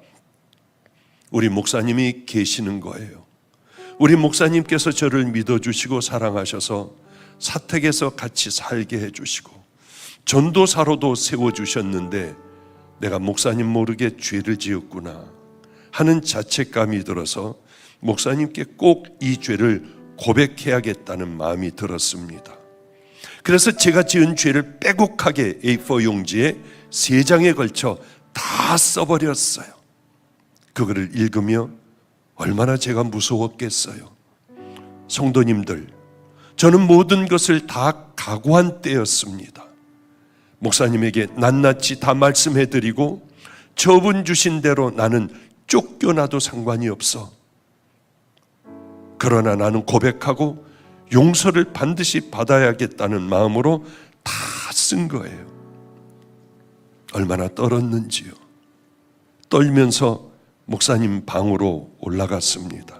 우리 목사님이 계시는 거예요. 우리 목사님께서 저를 믿어주시고 사랑하셔서 사택에서 같이 살게 해주시고 전도사로도 세워주셨는데, 내가 목사님 모르게 죄를 지었구나 하는 자책감이 들어서 목사님께 꼭 이 죄를 고백해야겠다는 마음이 들었습니다. 그래서 제가 지은 죄를 빼곡하게 A4 용지에 3장에 걸쳐 다 써버렸어요. 그거를 읽으며 얼마나 제가 무서웠겠어요. 성도님들, 저는 모든 것을 다 각오한 때였습니다. 목사님에게 낱낱이 다 말씀해드리고 처분 주신 대로 나는 쫓겨나도 상관이 없어. 그러나 나는 고백하고 용서를 반드시 받아야겠다는 마음으로 다 쓴 거예요. 얼마나 떨었는지요. 떨면서 목사님 방으로 올라갔습니다.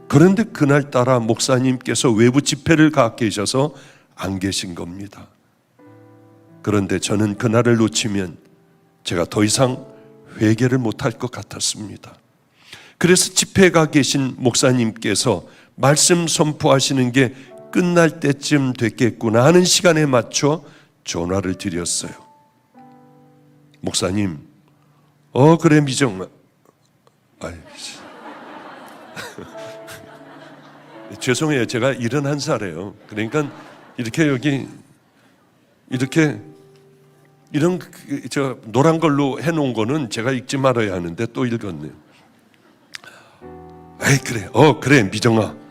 그런데 그날따라 목사님께서 외부 집회를 가 계셔서 안 계신 겁니다. 그런데 저는 그날을 놓치면 제가 더 이상 회개를 못할 것 같았습니다. 그래서 집회에 가 계신 목사님께서 말씀 선포하시는 게 끝날 때쯤 됐겠구나 하는 시간에 맞춰 전화를 드렸어요. 목사님, 그래 미정아. 죄송해요. 제가 71살이에요. 그러니까 이렇게 여기 이렇게 이런 저 노란 걸로 해놓은 거는 제가 읽지 말아야 하는데 또 읽었네요. 그래. 그래 미정아.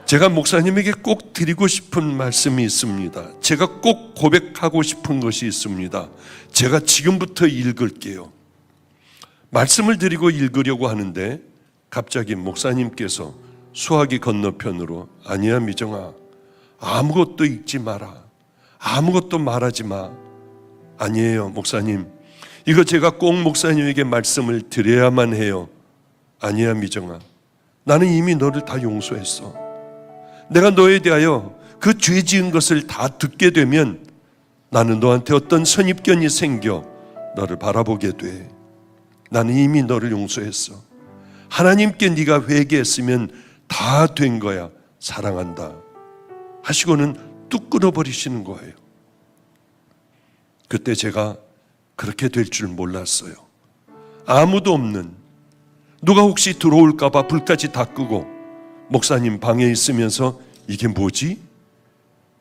제가 목사님에게 꼭 드리고 싶은 말씀이 있습니다. 제가 꼭 고백하고 싶은 것이 있습니다. 제가 지금부터 읽을게요. 말씀을 드리고 읽으려고 하는데 갑자기 목사님께서 수화기 건너편으로, 아니야 미정아, 아무것도 읽지 마라, 아무것도 말하지 마. 아니에요 목사님, 이거 제가 꼭 목사님에게 말씀을 드려야만 해요. 아니야 미정아, 나는 이미 너를 다 용서했어. 내가 너에 대하여 그 죄 지은 것을 다 듣게 되면 나는 너한테 어떤 선입견이 생겨 너를 바라보게 돼. 나는 이미 너를 용서했어. 하나님께 네가 회개했으면 다 된 거야. 사랑한다 하시고는 뚝 끊어버리시는 거예요. 그때 제가 그렇게 될 줄 몰랐어요. 아무도 없는, 누가 혹시 들어올까 봐 불까지 다 끄고 목사님 방에 있으면서 이게 뭐지?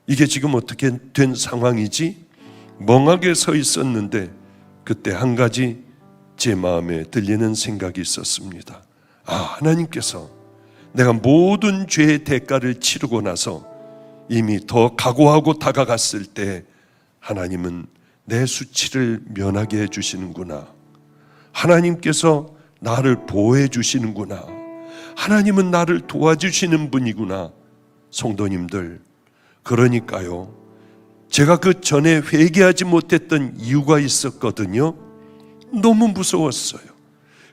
이게 지금 어떻게 된 상황이지? 멍하게 서 있었는데 그때 한 가지 제 마음에 들리는 생각이 있었습니다. 하나님께서 내가 모든 죄의 대가를 치르고 나서 이미 더 각오하고 다가갔을 때 하나님은 내 수치를 면하게 해주시는구나. 하나님께서 나를 보호해 주시는구나. 하나님은 나를 도와주시는 분이구나. 성도님들, 그러니까요, 제가 그 전에 회개하지 못했던 이유가 있었거든요. 너무 무서웠어요.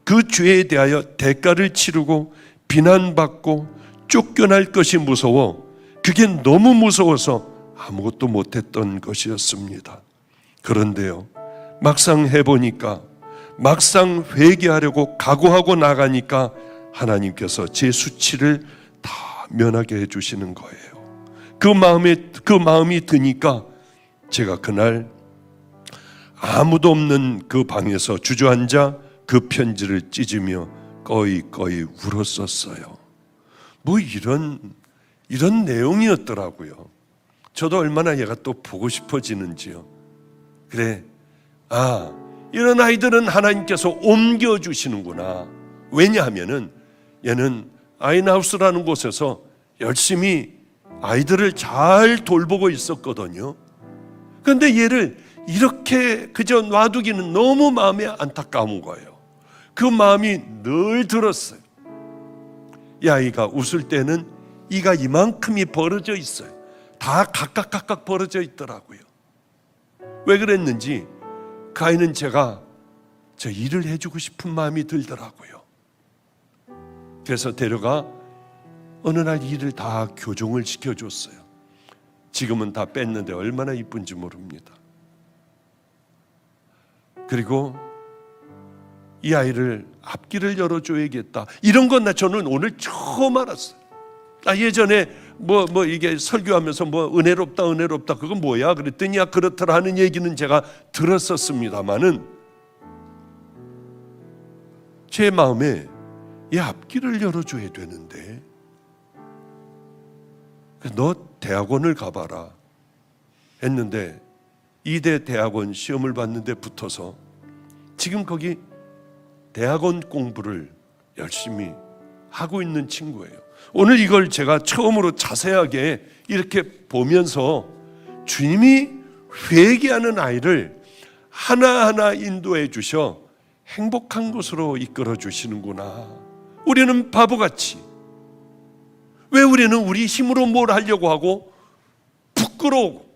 그 죄에 대하여 대가를 치르고 비난받고 쫓겨날 것이 무서워, 그게 너무 무서워서 아무것도 못했던 것이었습니다. 그런데요, 막상 해보니까, 막상 회개하려고 각오하고 나가니까 하나님께서 제 수치를 다 면하게 해주시는 거예요. 그 마음이 드니까 제가 그날 아무도 없는 그 방에서 주저앉아 그 편지를 찢으며 꺼이꺼이 울었었어요. 뭐 이런 내용이었더라고요. 저도 얼마나 얘가 또 보고 싶어지는지요. 그래, 이런 아이들은 하나님께서 옮겨주시는구나. 왜냐하면은 얘는 아인하우스라는 곳에서 열심히 아이들을 잘 돌보고 있었거든요. 그런데 얘를 이렇게 그저 놔두기는 너무 마음이 안타까운 거예요. 그 마음이 늘 들었어요. 이 아이가 웃을 때는 이가 이만큼이 벌어져 있어요. 다 각각 벌어져 있더라고요. 왜 그랬는지 그 아이는 제가 저 일을 해주고 싶은 마음이 들더라고요. 그래서 데려가 어느 날 일을 다 교정을 시켜줬어요. 지금은 다 뺐는데 얼마나 이쁜지 모릅니다. 그리고 이 아이를 앞길을 열어줘야겠다, 이런 건 저는 오늘 처음 알았어요. 예전에 이게 설교하면서 은혜롭다 그건 뭐야 그랬더니 그렇더라 하는 얘기는 제가 들었었습니다마는 제 마음에 이 앞길을 열어줘야 되는데, 너 대학원을 가봐라 했는데 이대 대학원 시험을 봤는데 붙어서 지금 거기 대학원 공부를 열심히 하고 있는 친구예요. 오늘 이걸 제가 처음으로 자세하게 이렇게 보면서 주님이 회개하는 아이를 하나하나 인도해 주셔 행복한 곳으로 이끌어 주시는구나. 우리는 바보같이, 왜 우리는 우리 힘으로 뭘 하려고 하고 부끄러우고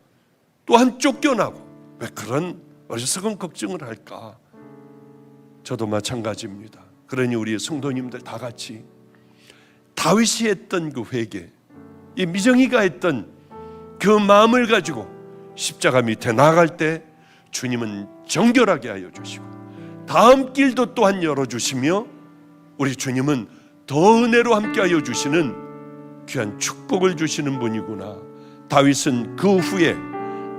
또한 쫓겨나고 왜 그런 어리석은 걱정을 할까? 저도 마찬가지입니다. 그러니 우리 성도님들 다 같이 다윗이 했던 그 회개, 이 미정이가 했던 그 마음을 가지고 십자가 밑에 나아갈 때 주님은 정결하게 하여 주시고 다음 길도 또한 열어주시며 우리 주님은 더 은혜로 함께 하여 주시는 귀한 축복을 주시는 분이구나. 다윗은 그 후에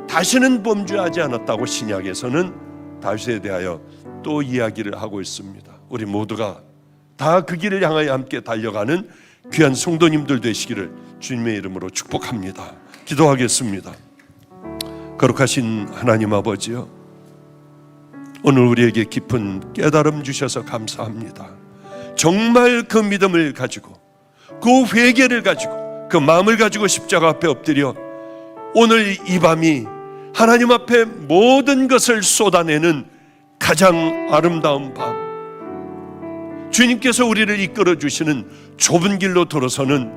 다시는 범죄하지 않았다고 신약에서는 다윗에 대하여 또 이야기를 하고 있습니다. 우리 모두가 다 그 길을 향하여 함께 달려가는 귀한 성도님들 되시기를 주님의 이름으로 축복합니다. 기도하겠습니다. 거룩하신 하나님 아버지요, 오늘 우리에게 깊은 깨달음 주셔서 감사합니다. 정말 그 믿음을 가지고 그 회개를 가지고 그 마음을 가지고 십자가 앞에 엎드려 오늘 이 밤이 하나님 앞에 모든 것을 쏟아내는 가장 아름다운 밤, 주님께서 우리를 이끌어 주시는 좁은 길로 들어서는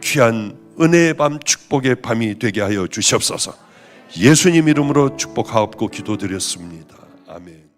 귀한 은혜의 밤, 축복의 밤이 되게 하여 주시옵소서. 예수님 이름으로 축복하옵고 기도드렸습니다. 아멘.